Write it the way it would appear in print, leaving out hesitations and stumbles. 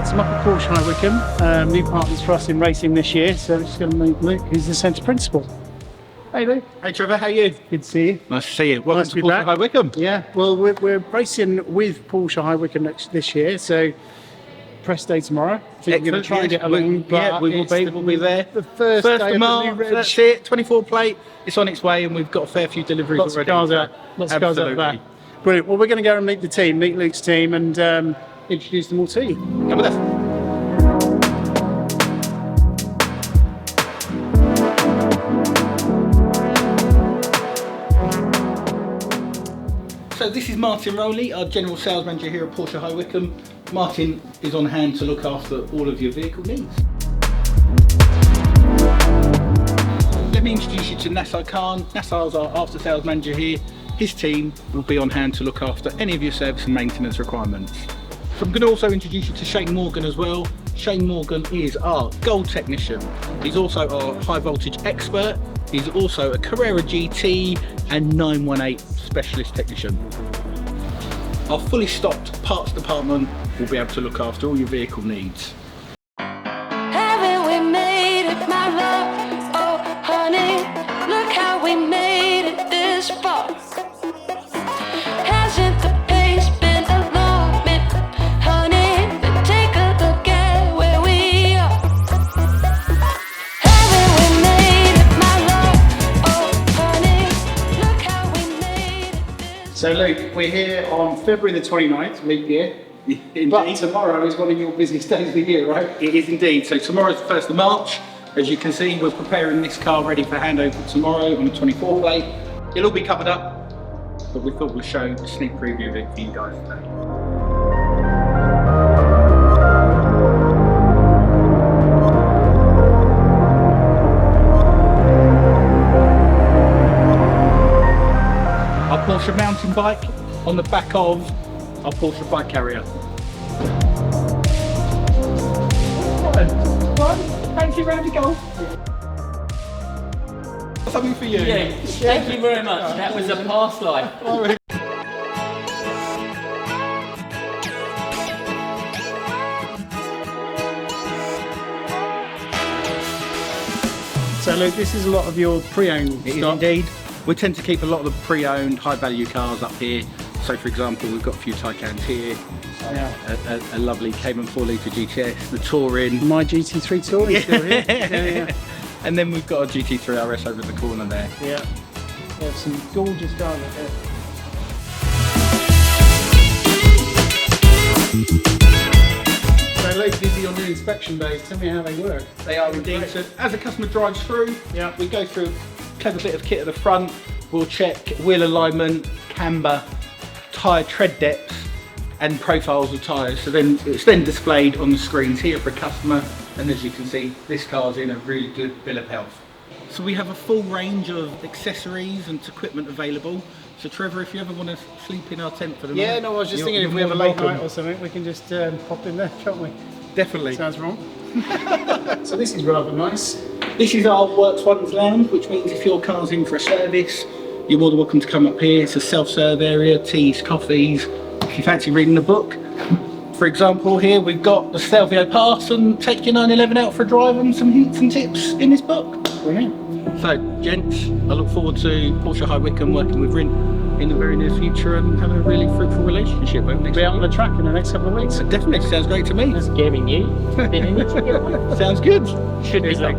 lads, I'm up at Porsche High Wycombe, new partners for us in racing this year, so I'm just going to meet Luke, who's the centre principal. Hey Luke. Hey Trevor, how are you? Good to see you. Nice to see you. Welcome Nice to be Porsche back. High Wycombe. Yeah, well we're racing with Porsche High Wycombe this year, so press day tomorrow. I think we're going to try and get along. Yeah, we'll be there. The first day of March, of the new that's it, 24 plate. It's on its way and we've got a fair few deliveries Lots already. of cars out. Lots of cars out the back. Brilliant. Well, we're going to go and meet the team, meet Luke's team, and introduce them all to you. Come with us. So this is Martin Rowley, our General Sales Manager here at Porsche High Wycombe. Martin is on hand to look after all of your vehicle needs. Let me introduce you to Nassar Khan. Nassar's our after sales manager here. His team will be on hand to look after any of your service and maintenance requirements. So I'm going to also introduce you to Shane Morgan as well. Shane Morgan is our gold technician. He's also our high voltage expert. He's also a Carrera GT and 918 specialist technician. Our fully stocked parts department will be able to look after all your vehicle needs. Haven't we made it, my love? Oh, honey, look how we made it this far. Hasn't the pace been alarming, honey? But take a look at where we are. Haven't we made it, my love? Oh, honey, look how we made it this. So Luke, we're here on February the 29th, leap year. Indeed. But tomorrow is one of your busiest days of the year, right? It is indeed. So tomorrow's the 1st of March. As you can see, we're preparing this car ready for handover tomorrow on a 24 plate. It'll all be covered up, but we thought we'd show a sneak preview of it for you guys today. Our Porsche mountain bike on the back of our Porsche bike carrier. Fancy round to go. Something for you. Yeah, thank you very much. That was a past life. So Luke, this is a lot of your pre-owned It is stock. indeed. We tend to keep a lot of the pre-owned high value cars up here. So for example, we've got a few Taycans here, Yeah. a lovely Cayman 4 litre GTS, the Touring. My GT3 Tour is still here. Yeah. And then we've got a GT3 RS over in the corner there. Yeah. There's some gorgeous cars up there. So Luke, these are your new inspection bays. Tell me how they work. They are indeed. So as a customer drives through, Yeah. we go through a clever bit of kit at the front. We'll check wheel alignment, camber, tyre tread depths, and profiles of tyres. So then it's then displayed on the screens here for a customer. And as you can see, this car's in a really good bill of health. So we have a full range of accessories and equipment available. So Trevor, if you ever want to sleep in our tent for the night. Yeah, no, I was just you're- thinking if you're we have a more late than night welcome. or something, we can just pop in there, can't we? Definitely. Sounds wrong. So this is rather nice. This is our Works Ones lounge, which means if your car's in for a service, you're more than welcome to come up here. It's a self-serve area, teas, coffees. If you fancy reading a book, for example, here we've got the Stelvio Pass and take your 911 out for a drive and some hints and tips in this book. Brilliant. So, gents, I look forward to Porsche High Wycombe working with Rindt in the very near future and having a really fruitful relationship over the next Be out on the track in the next couple of weeks. Definitely, sounds great to me. Scaring you. Sounds good. Should be like.